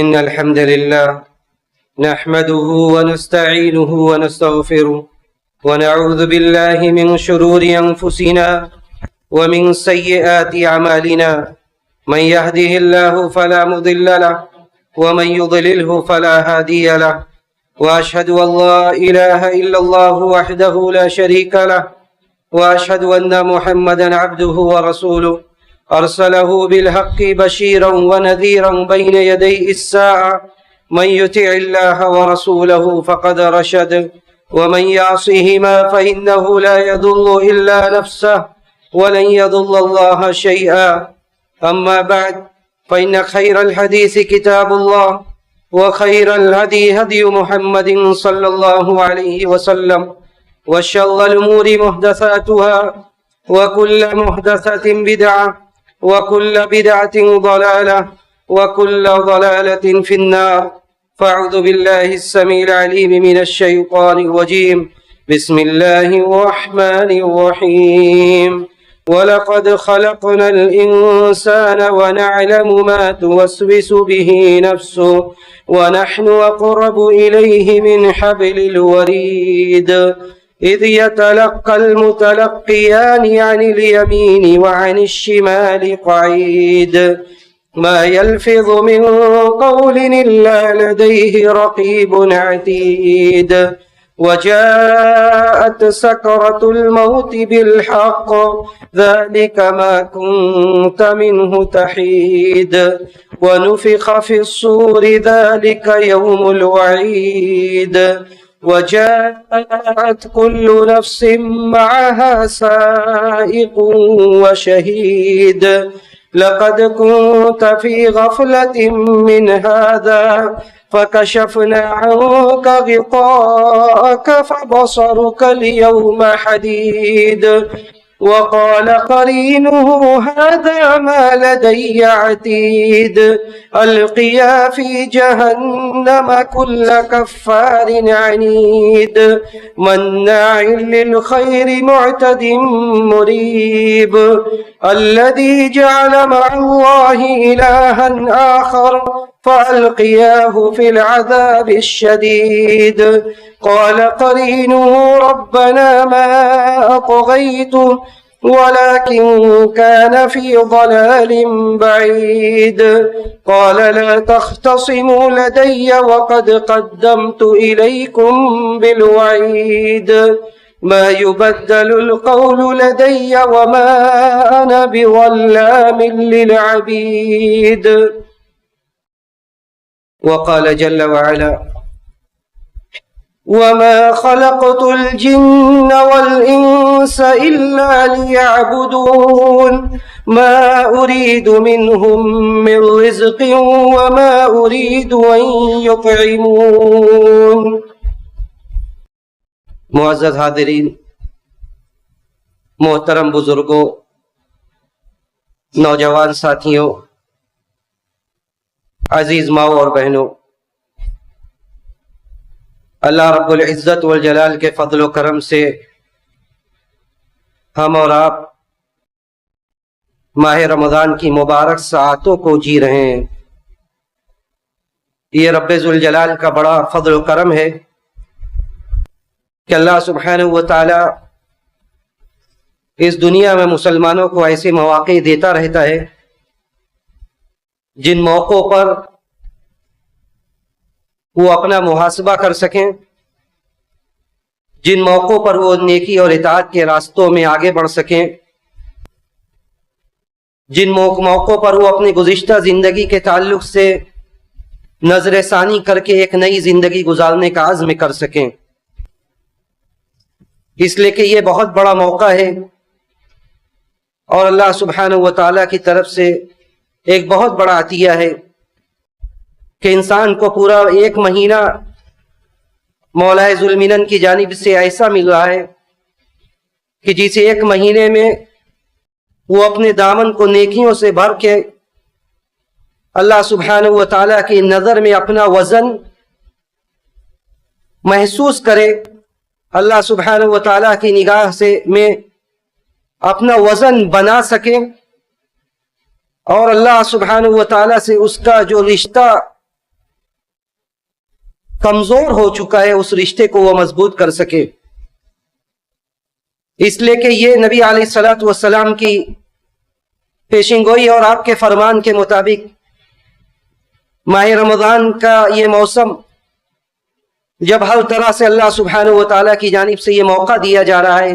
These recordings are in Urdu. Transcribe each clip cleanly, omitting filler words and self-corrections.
إن الحمد لله نحمده ونستعينه ونستغفره ونعوذ بالله من شرور أنفسنا ومن سيئات أعمالنا. من يهده الله فلا مضل له ومن يضلله فلا هادي له، وأشهد أن لا إله إلا الله وحده لا شريك له، وأشهد أن محمدا عبده ورسوله أرسله بالحق بشيرا ونذيرا بين يدي الساعة. من يطع الله ورسوله فقد رشد، ومن يعصهما فإنه لا يضل إلا نفسه ولن يضل الله شيئا. أما بعد، فإن خير الحديث كتاب الله، وخير الهدي هدي محمد صلى الله عليه وسلم، وشر الأمور محدثاتها، وكل محدثة بدعة، وكل بدعة ضلالة، وكل ضلالة في النار. فأعوذ بالله السميع العليم من الشيطان الرجيم. بسم الله الرحمن الرحيم. ولقد خلقنا الإنسان ونعلم ما توسوس به نفسه ونحن أقرب إليه من حبل الوريد. إذ يتلقى المتلقيان عن اليمين وعن الشمال قعيد. ما يلفظ من قول إلا لديه رقيب عتيد. وجاءت سكرة الموت بالحق، ذلك ما كنت منه تحيد. ونفخ في الصور، ذلك يوم الوعيد. وجاءت كل نفس معها سائق وشهيد. لقد كنت في غفلة من هذا فكشفنا عنك غطاءك فبصرك اليوم حديد. وقال قرينه هذا ما لدي عتيد. ألقيا في جهنم كل كفار عنيد مناع للخير معتد مريب. الذي جعل مع الله إلها آخر فألقياه في العذاب الشديد. قال قرينه ربنا ما أطغيته ولكن كان في ضلال بعيد. قال لا تختصموا لدي وقد قدمت إليكم بالوعيد. ما يبدل القول لدي وما أنا بظلام للعبيد. وقال جل وعلا وما خلقت الجن والإنس إلا ليعبدون ما أريد منهم من رزق وما أريد أن يطعمون. معزز حاضرین، محترم بزرگوں، نوجوان ساتھیوں، عزیز ماؤں اور بہنوں، اللہ رب العزت والجلال کے فضل و کرم سے ہم اور آپ ماہ رمضان کی مبارک ساعتوں کو جی رہے ہیں۔ یہ رب ذوالجلال کا بڑا فضل و کرم ہے کہ اللہ سبحانہ و تعالی اس دنیا میں مسلمانوں کو ایسے مواقع دیتا رہتا ہے جن موقعوں پر وہ اپنا محاسبہ کر سکیں، جن موقعوں پر وہ نیکی اور اطاعت کے راستوں میں آگے بڑھ سکیں، جن موقعوں پر وہ اپنی گزشتہ زندگی کے تعلق سے نظر ثانی کر کے ایک نئی زندگی گزارنے کا عزم کر سکیں۔ اس لیے کہ یہ بہت بڑا موقع ہے اور اللہ سبحانہ و تعالیٰ کی طرف سے ایک بہت بڑا عطیہ ہے کہ انسان کو پورا ایک مہینہ مولا ذوالمنن کی جانب سے ایسا مل رہا ہے کہ جسے ایک مہینے میں وہ اپنے دامن کو نیکیوں سے بھر کے اللہ سبحانہ و تعالیٰ کی نظر میں اپنا وزن محسوس کرے، اللہ سبحانہ و تعالیٰ کی نگاہ سے میں اپنا وزن بنا سکے اور اللہ سبحانہ و تعالیٰ سے اس کا جو رشتہ کمزور ہو چکا ہے اس رشتے کو وہ مضبوط کر سکے. اس لیے کہ یہ نبی علیہ الصلوۃ والسلام کی پیشین گوئی اور آپ کے فرمان کے مطابق ماہ رمضان کا یہ موسم جب ہر طرح سے اللہ سبحانہ و تعالیٰ کی جانب سے یہ موقع دیا جا رہا ہے،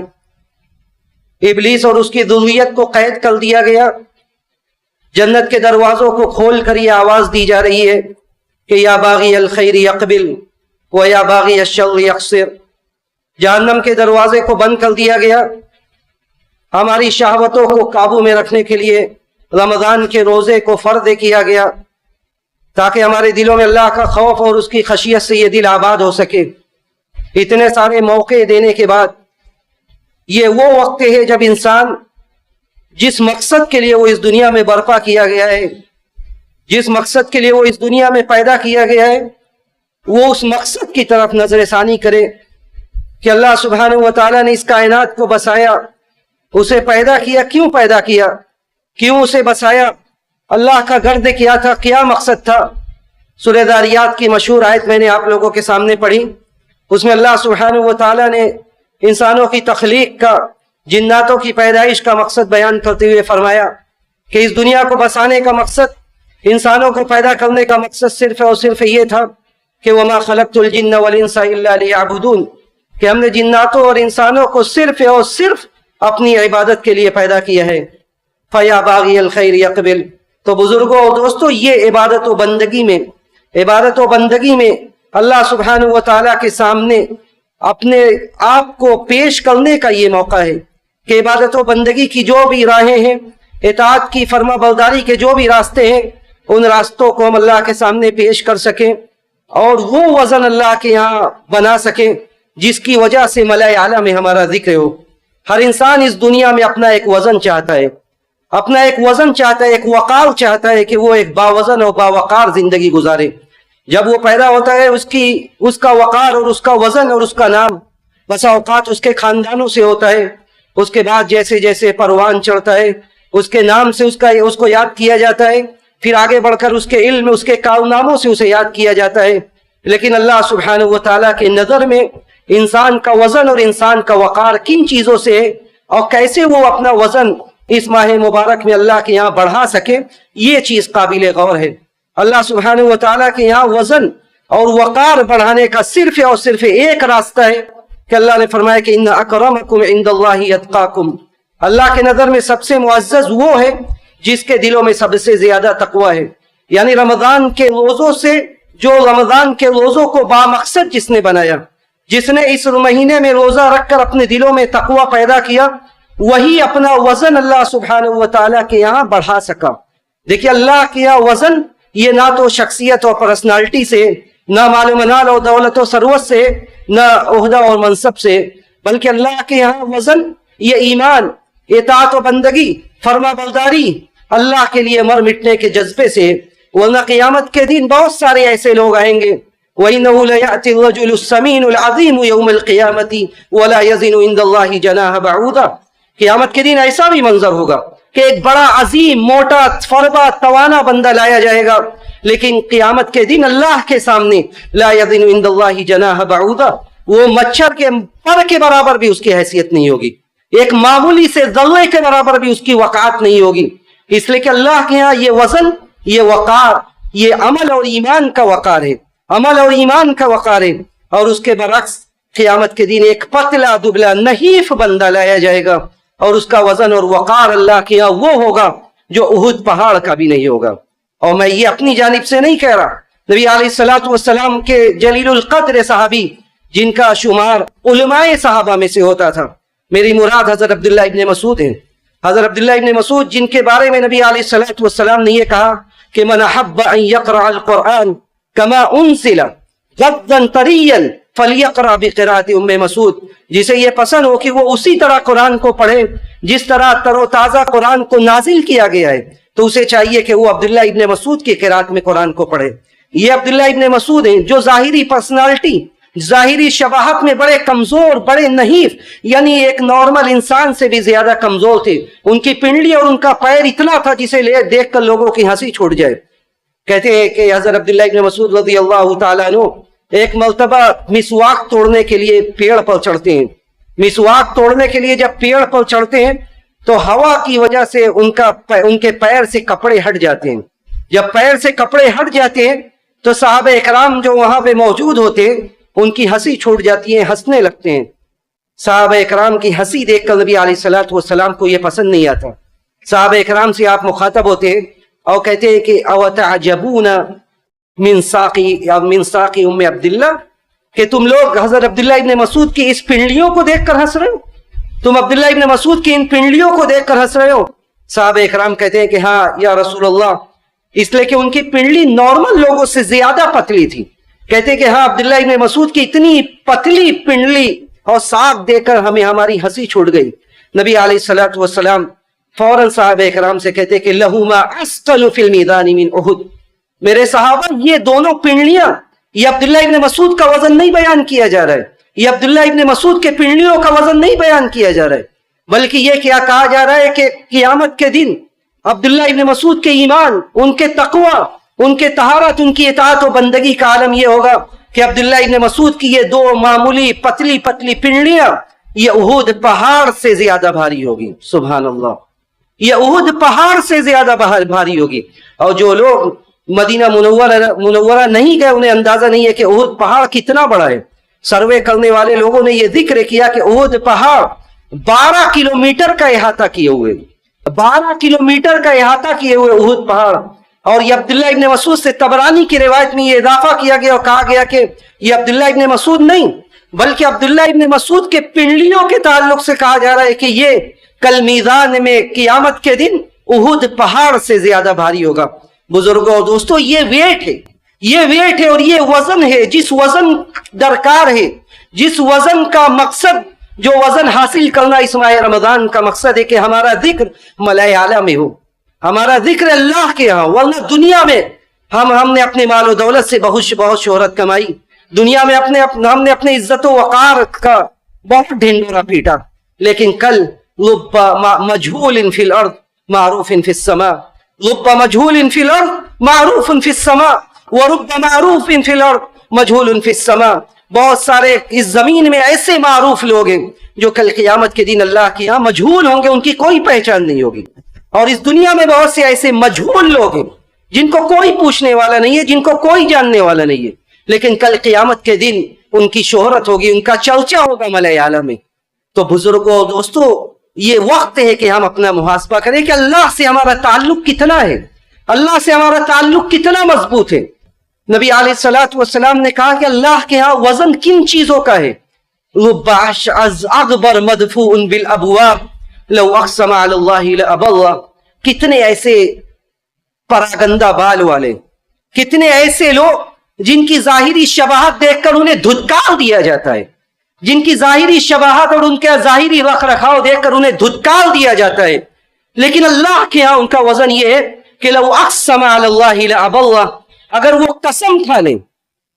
ابلیس اور اس کی ذریت کو قید کر دیا گیا، جنت کے دروازوں کو کھول کر یہ آواز دی جا رہی ہے کہ یا باغی الخیر یقبل و یا باغی الشر یقصر. جہنم کے دروازے کو بند کر دیا گیا. ہماری شہوتوں کو قابو میں رکھنے کے لیے رمضان کے روزے کو فرض کیا گیا تاکہ ہمارے دلوں میں اللہ کا خوف اور اس کی خشیت سے یہ دل آباد ہو سکے. اتنے سارے موقع دینے کے بعد یہ وہ وقت ہے جب انسان جس مقصد کے لیے وہ اس دنیا میں برپا کیا گیا ہے، جس مقصد کے لیے وہ اس دنیا میں پیدا کیا گیا ہے، وہ اس مقصد کی طرف نظر ثانی کرے کہ اللہ سبحانہ و تعالیٰ نے اس کائنات کو بسایا، اسے پیدا کیا، کیوں پیدا کیا، کیوں اسے بسایا، اللہ کا گرد کیا تھا، کیا مقصد تھا. سورہ ذاریات کی مشہور آیت میں نے آپ لوگوں کے سامنے پڑھی. اس میں اللہ سبحانہ و تعالیٰ نے انسانوں کی تخلیق کا، جناتوں کی پیدائش کا مقصد بیان کرتے ہوئے فرمایا کہ اس دنیا کو بسانے کا مقصد، انسانوں کو پیدا کرنے کا مقصد صرف اور صرف یہ تھا کہ وَمَا خَلَقْتُ الْجِنَّ وَالْإِنسَ إِلَّا لِيَعْبُدُونَ، کہ ہم نے جناتوں اور انسانوں کو صرف اور صرف اپنی عبادت کے لیے پیدا کیا ہے. فَيَا بَاغِيَ الْخَيْرِ يَقْبِلْ. تو بزرگوں اور دوستو، یہ عبادت و بندگی میں اللہ سبحانہ و تعالیٰ کے سامنے اپنے آپ کو پیش کرنے کا یہ موقع ہے کہ عبادت و بندگی کی جو بھی راہیں ہیں، اطاعت کی، فرما برداری کے جو بھی راستے ہیں، ان راستوں کو ہم اللہ کے سامنے پیش کر سکیں اور وہ وزن اللہ کے یہاں بنا سکیں جس کی وجہ سے ملائے اعلیٰ میں ہمارا ذکر ہو. ہر انسان اس دنیا میں اپنا ایک وزن چاہتا ہے، ایک وقار چاہتا ہے کہ وہ ایک باوزن اور باوقار زندگی گزارے. جب وہ پیدا ہوتا ہے اس کا وقار اور اس کا وزن اور اس کا نام بسا اوقات اس کے خاندانوں سے ہوتا ہے. اس کے بعد جیسے جیسے پروان چڑھتا ہے اس کے نام سے اس کو یاد کیا جاتا ہے، پھر آگے بڑھ کر اس کے علم، اس کے کارناموں سے اسے یاد کیا جاتا ہے. لیکن اللہ سبحانہ و تعالیٰ کے نظر میں انسان کا وزن اور انسان کا وقار کن چیزوں سے ہے اور کیسے وہ اپنا وزن اس ماہ مبارک میں اللہ کے یہاں بڑھا سکے، یہ چیز قابل غور ہے. اللہ سبحانہ و تعالیٰ کے یہاں وزن اور وقار بڑھانے کا صرف اور صرف ایک راستہ ہے کہ اللہ نے فرمایا کہ ان اکرمکم عند اللہ اتقاکم. اللہ کے نظر میں سب سے معزز وہ ہے جس کے دلوں میں سب سے زیادہ تقوی ہے. یعنی رمضان کے روزوں سے، جو رمضان کے روزوں کو بامقصد جس نے بنایا، جس نے اس مہینے میں روزہ رکھ کر اپنے دلوں میں تقوی پیدا کیا، وہی اپنا وزن اللہ سبحانہ و تعالیٰ کے یہاں بڑھا سکا. دیکھیے اللہ کے یہاں وزن یہ نہ تو شخصیت اور پرسنالٹی سے، نہ مال و منال اور دولت و ثروت سے، نہ عہدہ اور منصب سے، بلکہ اللہ کے یہاں وزن یہ ایمان، اطاعت و بندگی، فرما برداری، اللہ کے لیے مر مٹنے کے جذبے سے. ورنہ قیامت کے دن بہت سارے ایسے لوگ آئیں گے، وَإِنَّهُ لَيَأْتِي الرَّجُلُ السَّمِينُ الْعَظِيمُ يَوْمَ الْقِيَامَةِ وَلَا يَزِنُ عِندَ اللَّهِ جَنَاحَ بَعُوضَةٍ. قیامت کے دن ایسا بھی منظر ہوگا کہ ایک بڑا عظیم، موٹا، فربا، توانا بندہ لایا جائے گا، لیکن قیامت کے دن اللہ کے سامنے لا يَزِنُ عِندَ اللَّهِ جَنَاحَ بَعُوضَةٍ، وہ مچھر کے پر کے برابر بھی اس کی حیثیت نہیں ہوگی، ایک معمولی سے ذرے کے برابر بھی اس کی وقعت نہیں ہوگی. اس لیے کہ اللہ کے یہاں یہ وزن، یہ وقار، یہ عمل اور ایمان کا وقار ہے، عمل اور ایمان کا وقار ہے. اور اس کے برعکس قیامت کے دن ایک پتلا دبلا نحیف بندہ لایا جائے گا اور اس کا وزن اور وقار اللہ کے یہاں وہ ہوگا جو احد پہاڑ کا بھی نہیں ہوگا. اور میں یہ اپنی جانب سے نہیں کہہ رہا، نبی علیہ الصلوۃ والسلام کے جلیل القدر صحابی جن کا شمار علماء صحابہ میں سے ہوتا تھا، میری مراد حضرت عبداللہ ابن مسعود ہیں. حضرت عبداللہ ابن مسعود جن کے بارے میں نبی علیہ الصلوۃ والسلام نے یہ کہا کہ من احب ان يقرأ القرآن كما انزل غضا طريا فليقرأ بقراءة ام مسعود. جسے یہ پسند ہو کہ وہ اسی طرح قرآن کو پڑھے جس طرح تر و تازہ قرآن کو نازل کیا گیا ہے، تو اسے چاہیے کہ وہ عبداللہ ابن مسعود کی قرات میں قرآن کو پڑھے. یہ عبداللہ ابن مسعود ہیں جو ظاہری پرسنالٹی، ظاہری شباہت میں بڑے کمزور، بڑے نحیف، یعنی ایک نارمل انسان سے بھی زیادہ کمزور تھے. ان کی پنڈلی اور ان کا پیر اتنا تھا جسے دیکھ کر لوگوں کی ہنسی چھوٹ جائے. کہتے ہیں کہ حضرت عبداللہ ابن مسعود رضی اللہ تعالیٰ عنہ ایک مرتبہ مسواک توڑنے کے لیے پیڑ پر چڑھتے ہیں. مسواک توڑنے کے لیے جب پیڑ پر چڑھتے ہیں تو ہوا کی وجہ سے ان کے پیر سے کپڑے ہٹ جاتے ہیں. جب پیر سے کپڑے ہٹ جاتے ہیں تو صحابہ اکرام جو وہاں پہ موجود ہوتے ہیں ان کی ہنسی چھوٹ جاتی ہے, ہنسنے لگتے ہیں. صحابہ اکرام کی ہنسی دیکھ کر نبی علیہ الصلوۃ والسلام کو یہ پسند نہیں آتا. صحابہ اکرام سے آپ مخاطب ہوتے ہیں اور کہتے ہیں کہ او تعجبون من ساقی ام عبداللہ, کہ تم لوگ حضرت عبداللہ ابن مسعود کی اس پنڈلیوں کو دیکھ کر ہنس رہے ہو, تم عبداللہ ابن مسعود کی ان پنڈلیوں کو دیکھ کر ہنس رہے ہو. صحابہ اکرام کہتے ہیں کہ ہاں یا رسول اللہ, اس لیے کہ ان کی پنڈلی نارمل لوگوں سے زیادہ پتلی تھی. کہتے ہیں کہ ہاں عبداللہ ابن مسعود کی اتنی پتلی پنڈلی اور ساق دے کر ہمیں ہماری ہنسی چھوٹ گئی. نبی علیہ الصلوۃ والسلام فوراً صحابہ اکرام سے کہتے کہ لہما اسقل فی المیدان من احد, میرے صحابہ یہ دونوں پنڈلیاں, یہ عبداللہ ابن مسعود کا وزن نہیں بیان کیا جا رہا ہے, یہ عبداللہ ابن مسعود کے پنڈلیوں کا وزن نہیں بیان کیا جا رہا ہے, بلکہ یہ کیا کہا جا رہا ہے کہ قیامت کے دن عبداللہ ابن مسعود کے ایمان, ان کے تقوی, ان کے طہارت, ان کی اطاعت و بندگی کا عالم یہ ہوگا کہ عبداللہ ابن مسعود کی یہ دو معمولی پتلی پتلی پنڈلیاں یہ احد پہاڑ سے زیادہ بھاری ہوگی. سبحان اللہ, یہ احد پہاڑ سے زیادہ بھاری ہوگی. اور جو لوگ مدینہ منورہ نہیں گئے انہیں اندازہ نہیں ہے کہ احد پہاڑ کتنا بڑا ہے. سروے کرنے والے لوگوں نے یہ ذکر کیا کہ احد پہاڑ 12 کلومیٹر کا احاطہ کیے ہوئے, 12 کلومیٹر کا احاطہ کیے ہوئے احد پہاڑ. اور یہ عبداللہ ابن مسعود سے طبرانی کی روایت میں یہ اضافہ کیا گیا اور کہا گیا کہ یہ عبداللہ ابن مسعود نہیں بلکہ عبداللہ ابن مسعود کے پنڈلیوں کے تعلق سے کہا جا رہا ہے کہ یہ کل میزان میں قیامت کے دن احد پہاڑ سے زیادہ بھاری ہوگا. بزرگوں اور دوستوں, یہ ویٹ ہے, یہ ویٹ ہے اور یہ وزن ہے, جس وزن درکار ہے, جس وزن کا مقصد, جو وزن حاصل کرنا اس ماہ رمضان کا مقصد ہے کہ ہمارا ذکر ملائے اعلیٰ میں ہو, ہمارا ذکر اللہ کے ہاں. ورنہ دنیا میں ہم نے اپنے مال و دولت سے بہت شہرت کمائی, دنیا میں ہم نے اپنے عزت و وقار کا بہت ڈھنڈورا پیٹا, لیکن کل لب مجہول فی الارض معروف فی السماء, رب مجہول فی الارض معروف فی السماء ورب معروف فی الارض مجہول فی السماء. بہت سارے اس زمین میں ایسے معروف لوگ ہیں جو کل قیامت کے دن اللہ کے یہاں مجہول ہوں گے, ان کی کوئی پہچان نہیں ہوگی. اور اس دنیا میں بہت سے ایسے مجہول لوگ ہیں جن کو کوئی پوچھنے والا نہیں ہے, جن کو کوئی جاننے والا نہیں ہے, لیکن کل قیامت کے دن ان کی شہرت ہوگی, ان کا چرچا ہوگا ملائے اعلیٰ میں. تو بزرگوں اور دوستوں, یہ وقت ہے کہ ہم اپنا محاسبہ کریں کہ اللہ سے ہمارا تعلق کتنا ہے, اللہ سے ہمارا تعلق کتنا مضبوط ہے. نبی علیہ الصلوۃ والسلام نے کہا کہ اللہ کے ہاں وزن کن چیزوں کا ہے. رب اشعث اغبر مدفوع بالابواب لو اقسم علی اللہ لابر, کتنے ایسے پراگندہ بال والے, کتنے ایسے لوگ جن کی ظاہری شباہت دیکھ کر انہیں دھتکار دیا جاتا ہے, جن کی ظاہری شباہت اور ان کے ظاہری رکھ رکھاؤ دیکھ کر انہیں دھتکار دیا جاتا ہے, لیکن اللہ کے ہاں ان کا وزن یہ ہے کہ لو اقسم علی اللہ لابر, اگر وہ قسم کھا لیں,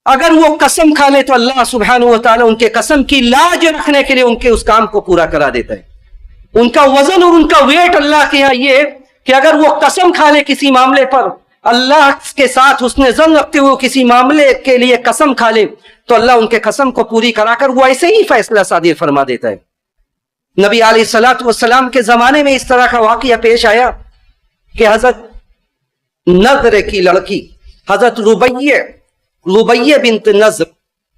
اگر وہ قسم کھا لیں تو اللہ سبحانہ و تعالیٰ ان کے قسم کی لاج رکھنے کے لیے ان کے اس کام کو پورا کرا دیتا ہے. ان کا وزن اور ان کا ویٹ اللہ کے ہاں یہ ہے کہ اگر وہ قسم کھا لے کسی معاملے پر, اللہ کے ساتھ حسن ظن رکھتے ہوئے کسی معاملے کے لیے قسم کھا لے تو اللہ ان کے قسم کو پوری کرا کر وہ ایسے ہی فیصلہ صادر فرما دیتا ہے. نبی علیہ الصلوۃ والسلام کے زمانے میں اس طرح کا واقعہ پیش آیا کہ حضرت نضر کی لڑکی حضرت ربیہ بنت نضر,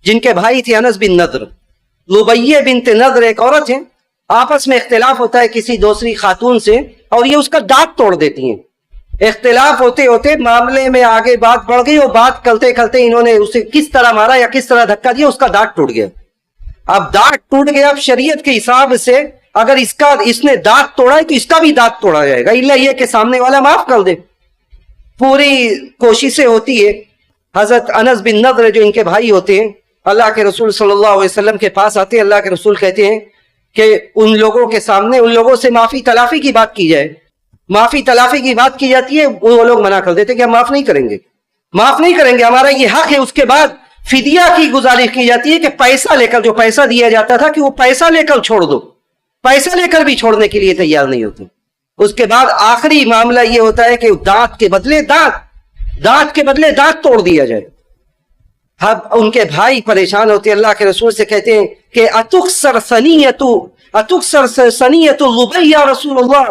جن کے بھائی تھے انس بن نضر, ربیہ بنت نضر ایک عورت ہے, آپس میں اختلاف ہوتا ہے کسی دوسری خاتون سے اور یہ اس کا دانت توڑ دیتی ہیں. اختلاف ہوتے ہوتے معاملے میں آگے بات بڑھ گئی اور بات کرتے کرتے انہوں نے اسے کس طرح مارا یا کس طرح دھکا دیا, اس کا دانت ٹوٹ گیا. اب دانت ٹوٹ گیا, اب شریعت کے حساب سے اگر اس نے دانت توڑا ہے تو اس کا بھی دانت توڑا جائے گا, الا یہ کہ سامنے والا معاف کر دے. پوری کوششیں ہوتی ہے. حضرت انس بن نضر جو ان کے بھائی ہوتے ہیں اللہ کے رسول صلی اللہ علیہ وسلم کے پاس آتے ہیں. اللہ کے رسول کہتے ہیں کہ ان لوگوں کے سامنے ان لوگوں سے معافی تلافی کی بات کی جائے. معافی تلافی کی بات کی جاتی ہے, وہ لوگ منع کر دیتے کہ ہم معاف نہیں کریں گے, معاف نہیں کریں گے, ہمارا یہ حق ہے. اس کے بعد فدیہ کی گزارش کی جاتی ہے کہ پیسہ لے کر, جو پیسہ دیا جاتا تھا کہ وہ پیسہ لے کر چھوڑ دو, پیسہ لے کر بھی چھوڑنے کے لیے تیار نہیں ہوتے. اس کے بعد آخری معاملہ یہ ہوتا ہے کہ دانت کے بدلے دانت توڑ دیا جائے. اب ان کے بھائی پریشان ہوتے ہیں، اللہ کے رسول سے کہتے ہیں کہ اتکسر ثنیۃ لبی یا رسول اللہ،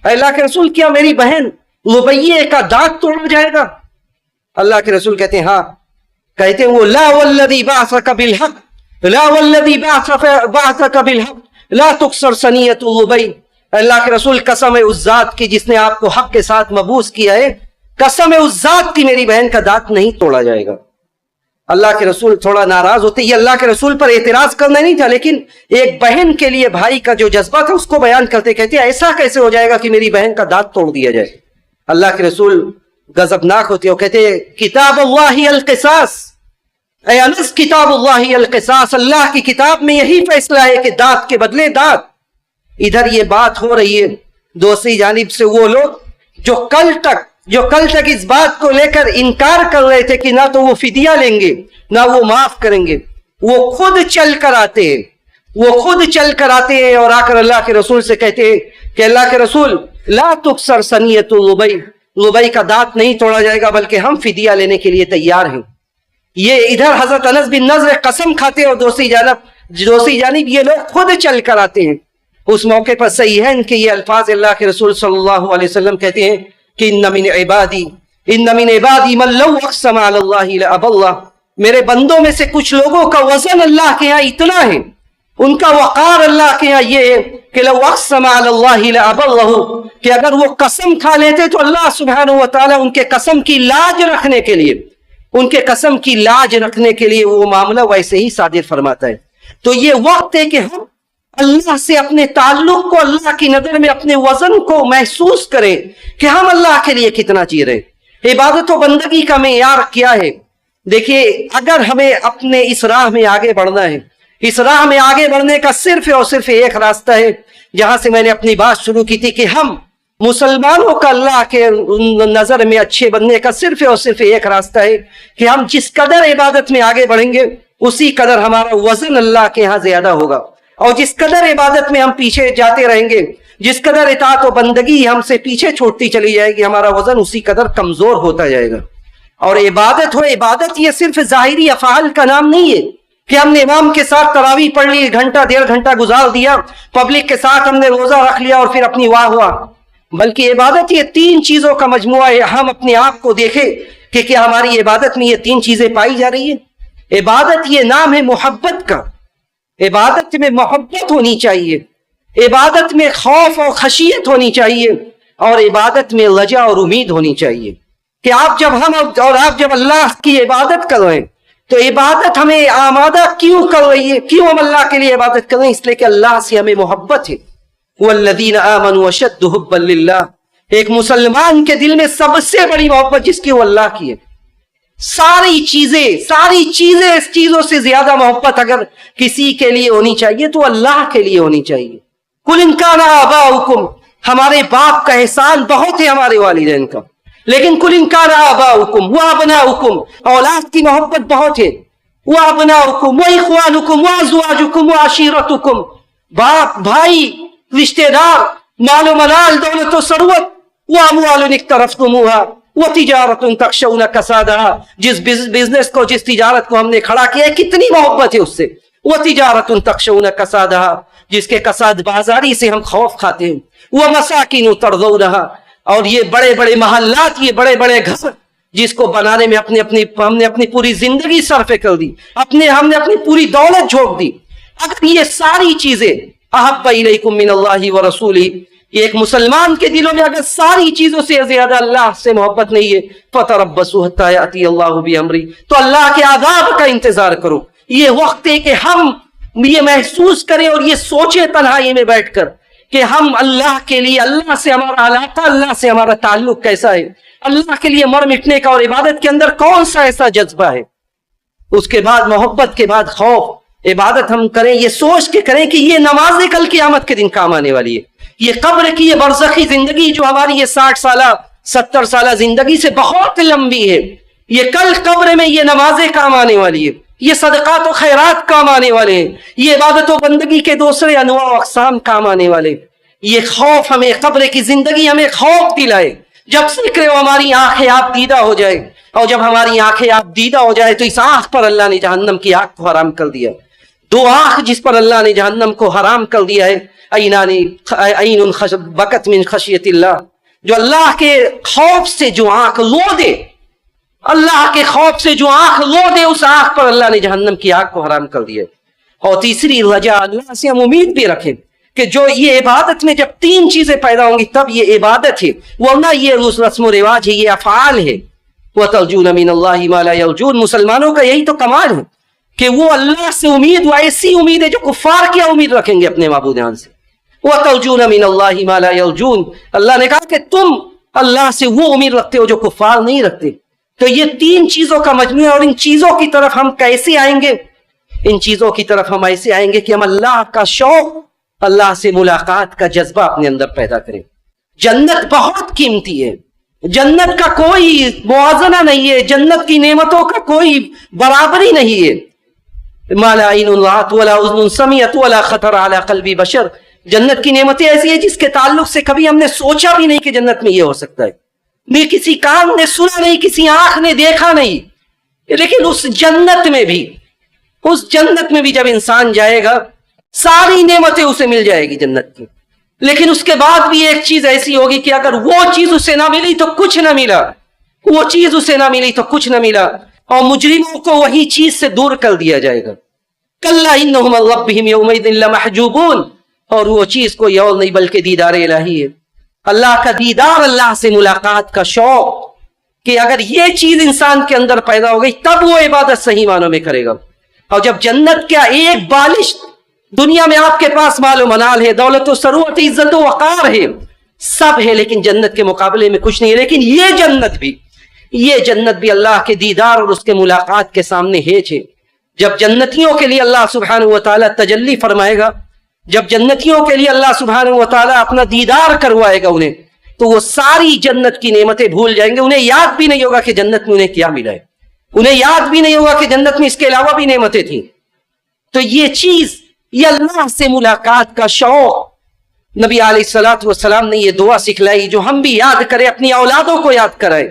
اے اللہ کے رسول کیا میری بہن لبیہ کا دانت توڑا جائے گا؟ اللہ کے رسول کہتے ہیں ہاں، کہتے ہیں وہ لا والذی بعثک بالحق لا والذی بعثک بالحق لا تکسر ثنیۃ لبی، اللہ کے رسول قسم ہے اس ذات کی جس نے آپ کو حق کے ساتھ مبعوث کیا ہے، قسم ہے اس ذات کی میری بہن کا دانت نہیں توڑا جائے گا۔ اللہ کے رسول تھوڑا ناراض ہوتے، یہ اللہ کے رسول پر اعتراض کرنا نہیں تھا، لیکن ایک بہن کے لیے بھائی کا جو جذبہ تھا اس کو بیان کرتے، کہتے ایسا کیسے ہو جائے گا کہ میری بہن کا دانت توڑ دیا جائے؟ اللہ کے رسول غضبناک ہوتے اور کہتے کتاب اللہ القصاص، اے انس کتاب اللہ القصاص، اللہ کی کتاب میں یہی فیصلہ ہے کہ دانت کے بدلے دانت۔ ادھر یہ بات ہو رہی ہے دوسری جانب سے وہ لوگ جو کل تک اس بات کو لے کر انکار کر رہے تھے کہ نہ تو وہ فدیہ لیں گے نہ وہ معاف کریں گے، وہ خود چل کر آتے ہیں اور آ کر اللہ کے رسول سے کہتے ہیں کہ اللہ کے رسول لا تکسر ثنیۃ لبی کا دانت نہیں توڑا جائے گا بلکہ ہم فدیہ لینے کے لیے تیار ہیں۔ یہ ادھر حضرت انس بن نضر قسم کھاتے ہیں اور دوسری جانب یہ لوگ خود چل کر آتے ہیں۔ اس موقع پر صحیح ہے ان کے یہ الفاظ اللہ کے رسول صلی اللہ علیہ وسلم کہتے ہیں کہ ان من عبادی من لو اقسم علی اللہ لأبى اللہ، میرے بندوں میں سے کچھ لوگوں کا وزن اللہ کے ہاں اتنا ہے، ان کا وقار اللہ کے ہاں یہ ہے کہ لو اقسم علی اللہ لأبى اللہ، کہ اگر وہ قسم کھا لیتے تو اللہ سبحانہ وتعالی ان کے قسم کی لاج رکھنے کے لیے وہ معاملہ ویسے ہی صادر فرماتا ہے۔ تو یہ وقت ہے کہ ہم اللہ سے اپنے تعلق کو، اللہ کی نظر میں اپنے وزن کو محسوس کریں کہ ہم اللہ کے لیے کتنا جی رہے۔ عبادت و بندگی کا معیار کیا ہے؟ دیکھیے اگر ہمیں اپنے اس راہ میں آگے بڑھنا ہے، اس راہ میں آگے بڑھنے کا صرف اور صرف ایک راستہ ہے، جہاں سے میں نے اپنی بات شروع کی تھی کہ ہم مسلمانوں کا اللہ کے نظر میں اچھے بننے کا صرف اور صرف ایک راستہ ہے کہ ہم جس قدر عبادت میں آگے بڑھیں گے اسی قدر ہمارا وزن اللہ کے ہاں زیادہ ہوگا، اور جس قدر عبادت میں ہم پیچھے جاتے رہیں گے، جس قدر اطاعت و بندگی ہم سے پیچھے چھوٹتی چلی جائے گی، ہمارا وزن اسی قدر کمزور ہوتا جائے گا۔ اور عبادت یہ صرف ظاہری افعال کا نام نہیں ہے کہ ہم نے امام کے ساتھ تراویح پڑھ لی، گھنٹہ ڈیڑھ گھنٹہ گزار دیا، پبلک کے ساتھ ہم نے روزہ رکھ لیا اور پھر اپنی واہ ہوا، بلکہ عبادت یہ تین چیزوں کا مجموعہ ہے۔ ہم اپنے آپ کو دیکھیں کہ کیا ہماری عبادت میں یہ تین چیزیں پائی جا رہی ہیں؟ عبادت یہ نام ہے محبت کا، عبادت میں محبت ہونی چاہیے، عبادت میں خوف اور خشیت ہونی چاہیے، اور عبادت میں لجا اور امید ہونی چاہیے کہ آپ جب اللہ کی عبادت کر رہے ہیں تو عبادت ہمیں آمادہ کیوں کر رہی ہے، کیوں ہم اللہ کے لیے عبادت کر رہے ہیں؟ اس لیے کہ اللہ سے ہمیں محبت ہے۔ والذین آمنوا اشد حبا للہ، ایک مسلمان کے دل میں سب سے بڑی محبت جس کی وہ اللہ کی ہے۔ ساری چیزیں اس چیزوں سے زیادہ محبت اگر کسی کے لیے ہونی چاہیے تو اللہ کے لیے ہونی چاہیے۔ قل ان کان آباؤکم، ہمارے باپ کا احسان بہت ہے ہمارے والدین کا، لیکن قل ان کان آباؤکم وابناؤکم، اولاد کی محبت بہت ہے، وابناؤکم واخوانکم وازواجکم وعشیرتکم، باپ بھائی رشتہ دار، مال و منال دولت و ثروت، واموال اقترفتموها وتجارت تخشون کسادها، جس بزنس کو جس تجارت کو ہم نے کھڑا کیا ہے کتنی محبت ہے اس سے، وتجارت تخشون کسادها، جس کے کساد بازاری سے ہم خوف کھاتے ہیں، ومساکن ترضونها، اور یہ بڑے بڑے محلات، یہ بڑے بڑے گھر جس کو بنانے میں ہم نے اپنی پوری زندگی صرف کر دی، ہم نے اپنی پوری دولت جھونک دی۔ اگر یہ ساری چیزیں احب الیکم من اللہ ورسولہ، ایک مسلمان کے دلوں میں اگر ساری چیزوں سے زیادہ اللہ سے محبت نہیں ہے، فتربصوا حتی یأتی اللہ بامرہ، تو اللہ کے عذاب کا انتظار کرو۔ یہ وقت ہے کہ ہم یہ محسوس کریں اور یہ سوچیں تنہائی میں بیٹھ کر کہ ہم اللہ کے لیے، اللہ سے ہمارا علاقہ، اللہ سے ہمارا تعلق کیسا ہے، اللہ کے لیے مر مٹنے کا اور عبادت کے اندر کون سا ایسا جذبہ ہے۔ اس کے بعد محبت کے بعد خوف۔ عبادت ہم کریں یہ سوچ کے کریں کہ یہ نماز کل قیامت کے دن کام آنے والی ہے، یہ قبر کی یہ برزخی زندگی جو ہماری یہ 60 سالہ 70 سالہ زندگی سے بہت لمبی ہے، یہ کل قبر میں یہ نمازیں کام آنے والی ہے، یہ صدقات و خیرات کام آنے والے ہیں، یہ عبادت و بندگی کے دوسرے انواع و اقسام کام آنے والے۔ یہ خوف ہمیں، قبر کی زندگی ہمیں خوف دلائے، جب ذکر ہماری آنکھیں آپ دیدہ ہو جائے، اور جب ہماری آنکھیں آپ دیدہ ہو جائے تو اس آنکھ پر اللہ نے جہنم کی آنکھ کو حرام کر دیا. دو آنکھ جس پر اللہ نے جہنم کو حرام کر دیا ہے. عین بکت من خشیت اللہ, جو اللہ کے خوف سے جو آنکھ لو دے, اللہ کے خوف سے جو آنکھ لو دے, اس آنکھ پر اللہ نے جہنم کی آنکھ کو حرام کر دیا. اور تیسری رجا, اللہ سے ہم امید بھی رکھیں کہ جو یہ عبادت میں جب تین چیزیں پیدا ہوں گی تب یہ عبادت ہے, ورنہ یہ رسم و رواج ہے, یہ افعال ہے. وَتَرْجُونَ مِنَ اللَّهِ مَا لَا يَرْجُونَ, مسلمانوں کا یہی تو کمال ہے کہ وہ اللہ سے امید, وہ ایسی امید ہے جو کفار کیا امید رکھیں گے اپنے معبودان سے. وَتَرْجُونَ مِنَ اللَّهِ مَا لَا يَرْجُونَ, اللہ نے کہا کہ تم اللہ سے وہ امید رکھتے ہو جو کفار نہیں رکھتے. تو یہ تین چیزوں کا مجموعہ, اور ان چیزوں کی طرف ہم کیسے آئیں گے؟ ان چیزوں کی طرف ہم ایسے آئیں گے کہ ہم اللہ کا شوق, اللہ سے ملاقات کا جذبہ اپنے اندر پیدا کریں. جنت بہت قیمتی ہے, جنت کا کوئی موازنہ نہیں ہے, جنت کی نعمتوں کا کوئی برابری نہیں ہے. ما لا عین رأت ولا اذن سمعت ولا خطر علی قلب بشر, جنت کی نعمتیں ایسی ہیں جس کے تعلق سے کبھی ہم نے سوچا بھی نہیں کہ جنت میں یہ ہو سکتا ہے, نہیں کسی کان نے سنا, نہیں کسی آنکھ نے دیکھا نہیں. لیکن اس جنت میں بھی جب انسان جائے گا ساری نعمتیں اسے مل جائے گی جنت کی, لیکن اس کے بعد بھی ایک چیز ایسی ہوگی کہ اگر وہ چیز اسے نہ ملی تو کچھ نہ ملا, وہ چیز اسے نہ ملی تو کچھ نہ ملا, اور مجرموں کو وہی چیز سے دور کر دیا جائے گا. کلا انہم عن ربہم یومئذ لمحجوبون, اور وہ چیز کوئی اور نہیں بلکہ دیدار الہی ہے, اللہ کا دیدار, اللہ سے ملاقات کا شوق, کہ اگر یہ چیز انسان کے اندر پیدا ہو گئی تب وہ عبادت صحیح معنوں میں کرے گا. اور جب جنت کا ایک بالش, دنیا میں آپ کے پاس مال و منال ہے, دولت و ثروت, عزت و وقار ہے, سب ہے, لیکن جنت کے مقابلے میں کچھ نہیں ہے. لیکن یہ جنت بھی اللہ کے دیدار اور اس کے ملاقات کے سامنے ہیچ ہے. جب جنتیوں کے لیے اللہ سبحانہ و تعالیٰ تجلی فرمائے گا, جب جنتیوں کے لیے اللہ سبحانہ و تعالیٰ اپنا دیدار کروائے گا انہیں, تو وہ ساری جنت کی نعمتیں بھول جائیں گے. انہیں یاد بھی نہیں ہوگا کہ جنت میں انہیں کیا ملا ہے, انہیں یاد بھی نہیں ہوگا کہ جنت میں اس کے علاوہ بھی نعمتیں تھیں. تو یہ چیز, یہ اللہ سے ملاقات کا شوق, نبی علیہ الصلوۃ والسلام نے یہ دعا سکھلائی جو ہم بھی یاد کریں, اپنی اولادوں کو یاد کرائیں.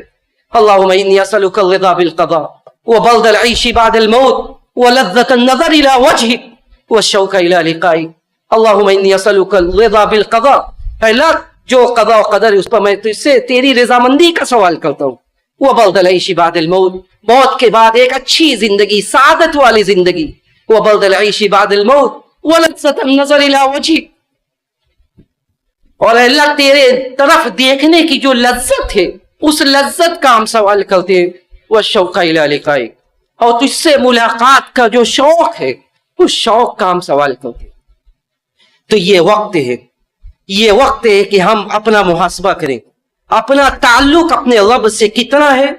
اللہم انی اسألک الرضا بالقضاء وبرد العیش بعد الموت ولذة النظر الى وجهک والشوق الى لقائک. اللہم انی اسألک الرضا بالقضاء, اے اللہ جو قضاء و قدر اس پر میں تجھ سے تیری رضامندی کا سوال کرتا ہوں. وبرد العیش بعد الموت, موت کے بعد ایک اچھی زندگی, سعادت والی زندگی. وبرد العیش بعد الموت ولذة النظر الى وجهک, اور اللہ تیرے طرف دیکھنے کی جو لذت ہے اس لذت کا ہم سوال کرتے ہیں. والشوق الى لقائک, اور تجھ سے ملاقات کا جو شوق ہے اس شوق کا ہم سوال کرتے ہیں. تو یہ وقت ہے کہ ہم اپنا محاسبہ کریں, اپنا تعلق اپنے رب سے کتنا ہے,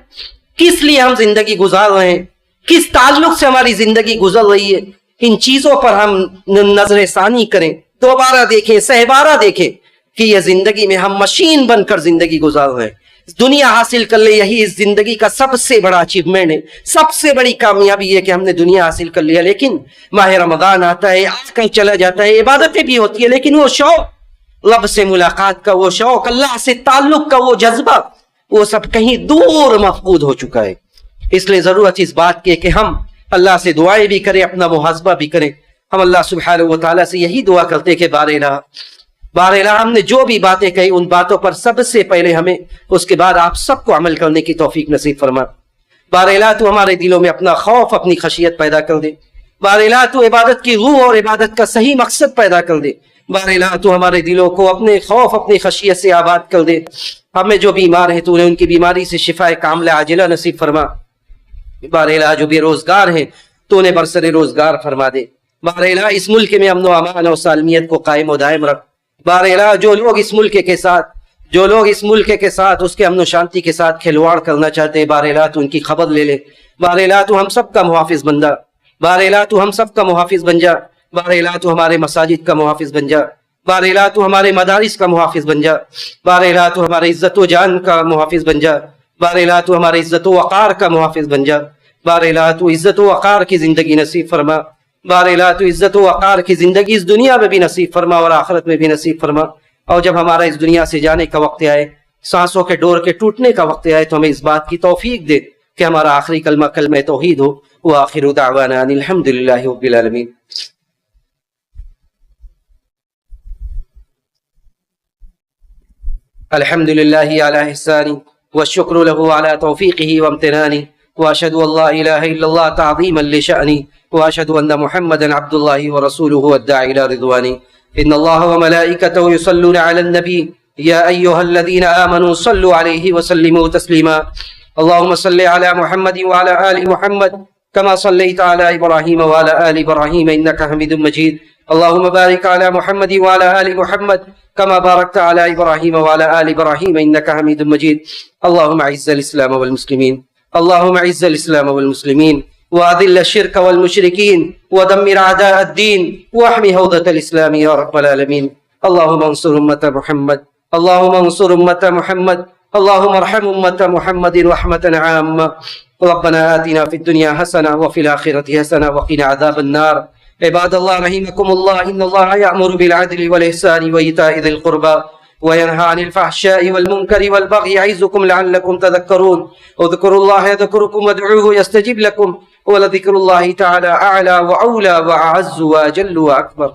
کس لیے ہم زندگی گزار رہے ہیں, کس تعلق سے ہماری زندگی گزر رہی ہے. ان چیزوں پر ہم نظر ثانی کریں, دوبارہ دیکھیں, سہبارہ دیکھیں کہ یہ زندگی میں ہم مشین بن کر زندگی گزار رہے ہیں. دنیا حاصل کر لے, یہی اس زندگی کا سب سے بڑا اچیومنٹ ہے, سب سے بڑی کامیابی ہے کہ ہم نے دنیا حاصل کر لیا. لیکن ماہ رمضان آتا ہے, آ کر چلا جاتا ہے, عبادتیں بھی ہوتی ہے, لیکن وہ شوق, رب سے ملاقات کا وہ شوق, اللہ سے تعلق کا وہ جذبہ, وہ سب کہیں دور مفقود ہو چکا ہے. اس لیے ضرورت اس بات کی کہ ہم اللہ سے دعائیں بھی کریں, اپنا محاسبہ بھی کریں. ہم اللہ سبحانہ و تعالیٰ سے یہی دعا کرتے کہ بار الہ ہم نے جو بھی باتیں کہی ان باتوں پر سب سے پہلے ہمیں, اس کے بعد آپ سب کو عمل کرنے کی توفیق نصیب فرما. بار الہ تو ہمارے دلوں میں اپنا خوف, اپنی خشیت پیدا کر دے. بار الہ تو عبادت کی روح اور عبادت کا صحیح مقصد پیدا کر دے. بار الہ تو ہمارے دلوں کو اپنے خوف, اپنی خشیت سے آباد کر دے. ہمیں جو بیمار ہیں تو انہیں ان کی بیماری سے شفا کاملہ عاجلہ نصیب فرما. بار الہ جو بے روزگار ہیں تو انہیں برسر روزگار فرما دے. بار الہ اس ملک میں امن و امان اور سالمیت کو قائم و دائم رکھ. بار الہ جو لوگ اس ملک کے ساتھ اس کے امن و شانتی کے ساتھ کھلواڑ کرنا چاہتے ہیں, بار الہ تو ان کی خبر لے لے. بار الہ تو ہم سب کا محافظ بن جا. بار الہ تو ہم سب کا محافظ بن جا. بار الہ تو ہمارے مساجد کا محافظ بن جا. بار الہ تو ہمارے مدارس کا محافظ بن جا. بار الہ تو ہمارے عزت و جان کا محافظ بن جا. بار الہ تو ہمارے عزت و وقار کا محافظ بن جا. بار الہ تو عزت و وقار کی زندگی نصیب فرما. بار الہ تو عزت و وقار کی زندگی اس دنیا میں بھی نصیب فرما اور آخرت میں بھی نصیب فرما. اور جب ہمارا اس دنیا سے جانے کا وقت آئے, سانسوں کے ڈور کے ٹوٹنے کا وقت آئے, تو ہمیں اس بات کی توفیق دے کہ ہمارا آخری کلمہ کلمہ توحید ہو. وآخر دعوانا ان الحمد للہ رب العالمین. الحمد للہ علی احسانی والشکر له على توفیقه وامتنانی واشهد ان لا الہ الا اللہ تعظیما لشأنی واشهد ان محمدا عبد اللہ ورسولہ الداعی الى رضوانی. ان اللہ وملائکته یصلون علی النبی یا ایہا الذین آمنوا صلوا علیہ وسلموا تسلیما. اللهم صل على محمد وعلى آل محمد كما صليت على إبراهيم وعلى آل إبراهيم إنك حميد مجيد. اللهم بارك على محمد وعلى آل محمد كما باركت على إبراهيم وعلى آل إبراهيم إنك حميد مجيد. اللهم أعز الإسلام والمسلمين اللهم أعز الإسلام والمسلمين وأذل الشرك والمشركين ودمر أعداء الدين واحمي حوضة الإسلام يا رب العالمين. اللهم انصر أمة محمد اللهم انصر أمة محمد اللهم ارحم أمة محمد رحمة عامة. ربنا آتنا في الدنيا حسنة وفي الآخرة حسنة وقنا عذاب النار. عباد الله رحمكم الله إن الله يأمر بالعدل والإحسان وإيتاء ذي القربى وينهى عن الفحشاء والمنكر والبغي يعظكم لعلكم تذكرون. اذكروا الله يذكركم وادعوه يستجب لكم ولذكر الله تعالى أعلى وأولى وأعز وأجل وأكبر.